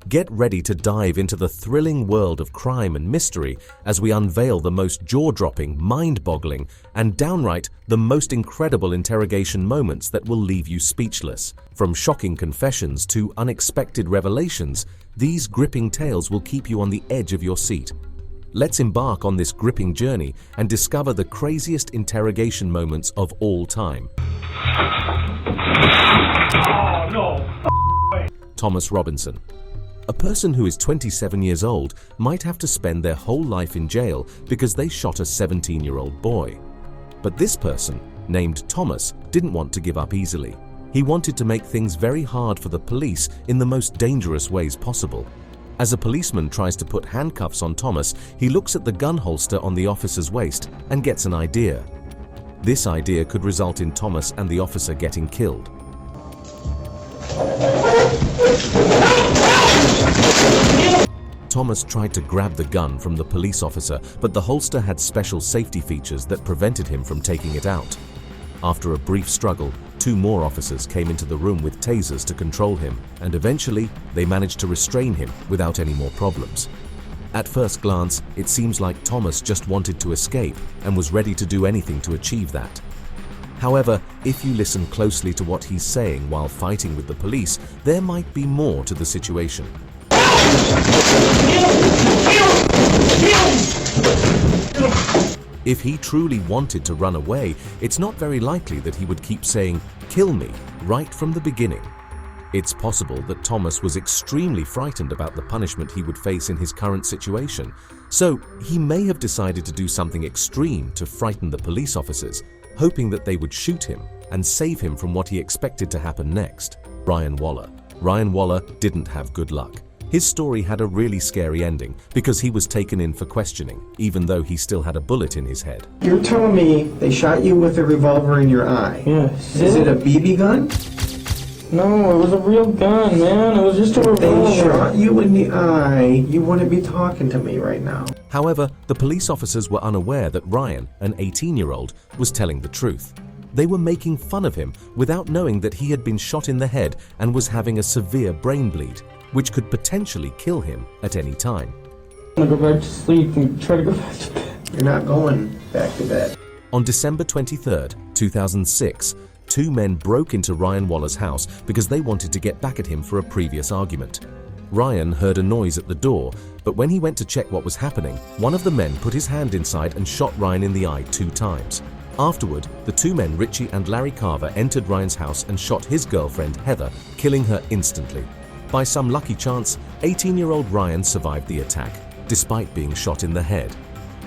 Get ready to dive into the thrilling world of crime and mystery as we unveil the most jaw-dropping, mind-boggling, and downright the most incredible interrogation moments that will leave you speechless. From shocking confessions to unexpected revelations, these gripping tales will keep you on the edge of your seat. Let's embark on this gripping journey and discover the craziest interrogation moments of all time. Oh, no. Thomas Robinson. A person who is 27 years old might have to spend their whole life in jail because they shot a 17-year-old boy. But this person, named Thomas, didn't want to give up easily. He wanted to make things very hard for the police in the most dangerous ways possible. As a policeman tries to put handcuffs on Thomas, he looks at the gun holster on the officer's waist and gets an idea. This idea could result in Thomas and the officer getting killed. Thomas tried to grab the gun from the police officer, but the holster had special safety features that prevented him from taking it out. After a brief struggle, 2 more officers came into the room with tasers to control him, and eventually they managed to restrain him without any more problems. At first glance, it seems like Thomas just wanted to escape and was ready to do anything to achieve that. However, if you listen closely to what he's saying while fighting with the police, there might be more to the situation. If he truly wanted to run away, it's not very likely that he would keep saying, "Kill me," right from the beginning. It's possible that Thomas was extremely frightened about the punishment he would face in his current situation, so he may have decided to do something extreme to frighten the police officers, hoping that they would shoot him and save him from what he expected to happen next. Ryan Waller. Ryan Waller didn't have good luck. His story had a really scary ending because he was taken in for questioning, even though he still had a bullet in his head. You're telling me they shot you with a revolver in your eye? Yes. Is it a BB gun? No, it was a real gun, man. It was just a revolver. They shot you in the eye. You wouldn't be talking to me right now. However, the police officers were unaware that Ryan, an 18-year-old, was telling the truth. They were making fun of him without knowing that he had been shot in the head and was having a severe brain bleed, which could potentially kill him at any time. I'm gonna go back to sleep and try to go back to bed. You're not going back to bed. On December 23, 2006, 2 men broke into Ryan Waller's house because they wanted to get back at him for a previous argument. Ryan heard a noise at the door, but when he went to check what was happening, one of the men put his hand inside and shot Ryan in the eye 2 times. Afterward, the 2 men, Richie and Larry Carver, entered Ryan's house and shot his girlfriend, Heather, killing her instantly. By some lucky chance, 18-year-old Ryan survived the attack, despite being shot in the head.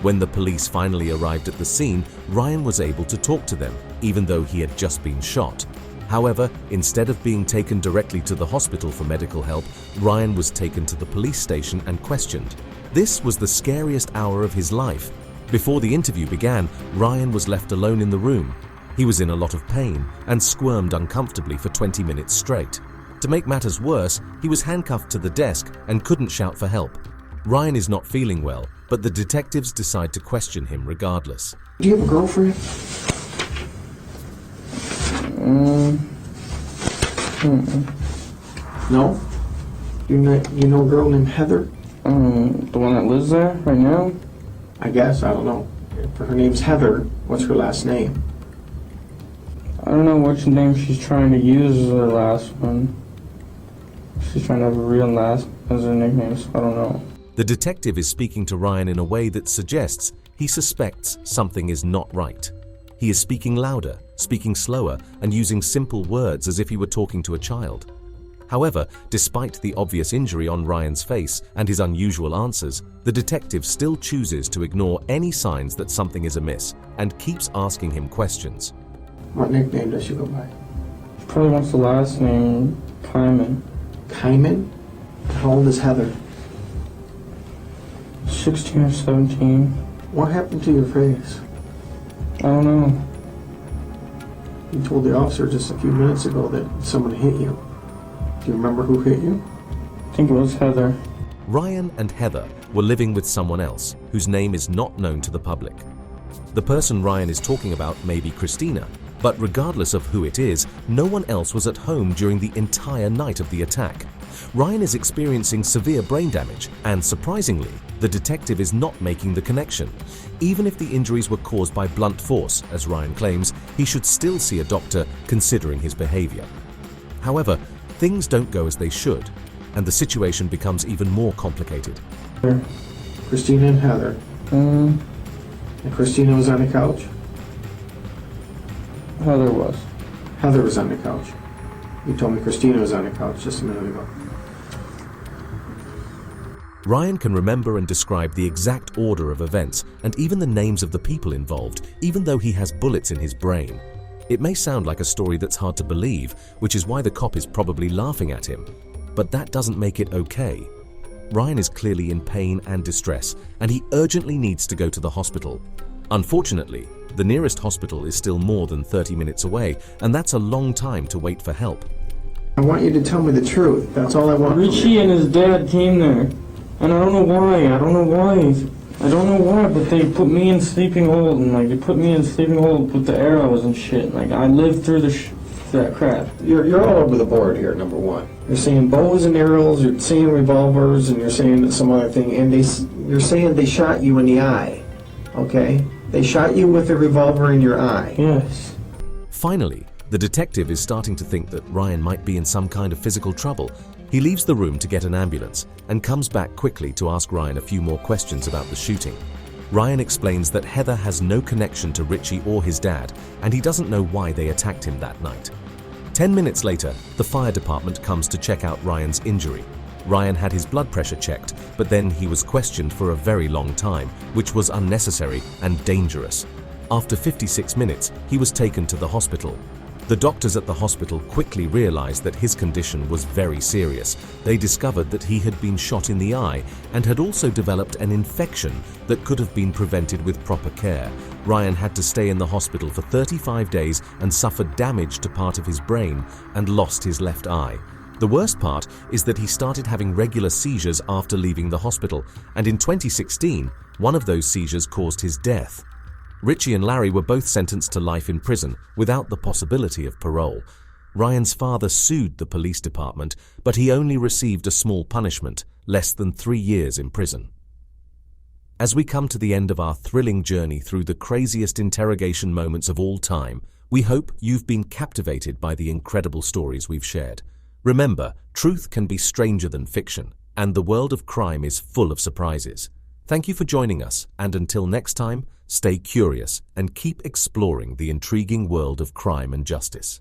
When the police finally arrived at the scene, Ryan was able to talk to them, even though he had just been shot. However, instead of being taken directly to the hospital for medical help, Ryan was taken to the police station and questioned. This was the scariest hour of his life. Before the interview began, Ryan was left alone in the room. He was in a lot of pain and squirmed uncomfortably for 20 minutes straight. To make matters worse, he was handcuffed to the desk and couldn't shout for help. Ryan is not feeling well, but the detectives decide to question him regardless. Do you have a girlfriend? No? You know a girl named Heather? The one that lives there right now? I guess, I don't know. If her name's Heather, what's her last name? I don't know which name she's trying to use as her last one. She's trying to have a real last as her nickname, so I don't know. The detective is speaking to Ryan in a way that suggests he suspects something is not right. He is speaking louder, speaking slower, and using simple words as if he were talking to a child. However, despite the obvious injury on Ryan's face and his unusual answers, the detective still chooses to ignore any signs that something is amiss and keeps asking him questions. What nickname does she go by? She probably wants the last name, Kyman. Kyman? How old is Heather? 16 or 17. What happened to your face? I don't know. You told the officer just a few minutes ago that someone hit you. Do you remember who hit you? I think it was Heather. Ryan and Heather were living with someone else whose name is not known to the public. The person Ryan is talking about may be Christina, But regardless of who it is, no one else was at home during the entire night of the attack. Ryan is experiencing severe brain damage, and surprisingly, the detective is not making the connection. Even if the injuries were caused by blunt force, as Ryan claims, he should still see a doctor considering his behavior. However, things don't go as they should, and the situation becomes even more complicated. Christina and Heather. And Christina was on the couch? Heather was. Heather was on the couch. You told me Christina was on the couch just a minute ago. Ryan can remember and describe the exact order of events and even the names of the people involved, even though he has bullets in his brain. It may sound like a story that's hard to believe, which is why the cop is probably laughing at him. But that doesn't make it okay. Ryan is clearly in pain and distress, and he urgently needs to go to the hospital. Unfortunately, the nearest hospital is still more than 30 minutes away, and that's a long time to wait for help. I want you to tell me the truth. That's all I want. Richie and his dad came there, and I don't know why, but they put me in sleeping hold, and they put me in sleeping hold with the arrows and shit. I lived through that crap. You're all over the board here, number one. You're saying bows and arrows, you're saying revolvers, and you're saying some other thing, and you're saying they shot you in the eye, okay? They shot you with a revolver in your eye. Yes. Finally, the detective is starting to think that Ryan might be in some kind of physical trouble. He leaves the room to get an ambulance and comes back quickly to ask Ryan a few more questions about the shooting. Ryan explains that Heather has no connection to Richie or his dad, and he doesn't know why they attacked him that night. 10 minutes later, the fire department comes to check out Ryan's injury. Ryan had his blood pressure checked, but then he was questioned for a very long time, which was unnecessary and dangerous. After 56 minutes, he was taken to the hospital. The doctors at the hospital quickly realized that his condition was very serious. They discovered that he had been shot in the eye and had also developed an infection that could have been prevented with proper care. Ryan had to stay in the hospital for 35 days and suffered damage to part of his brain and lost his left eye. The worst part is that he started having regular seizures after leaving the hospital, and in 2016, one of those seizures caused his death. Richie and Larry were both sentenced to life in prison without the possibility of parole. Ryan's father sued the police department, but he only received a small punishment, less than 3 years in prison. As we come to the end of our thrilling journey through the craziest interrogation moments of all time, we hope you've been captivated by the incredible stories we've shared. Remember, truth can be stranger than fiction, and the world of crime is full of surprises. Thank you for joining us, and until next time, stay curious and keep exploring the intriguing world of crime and justice.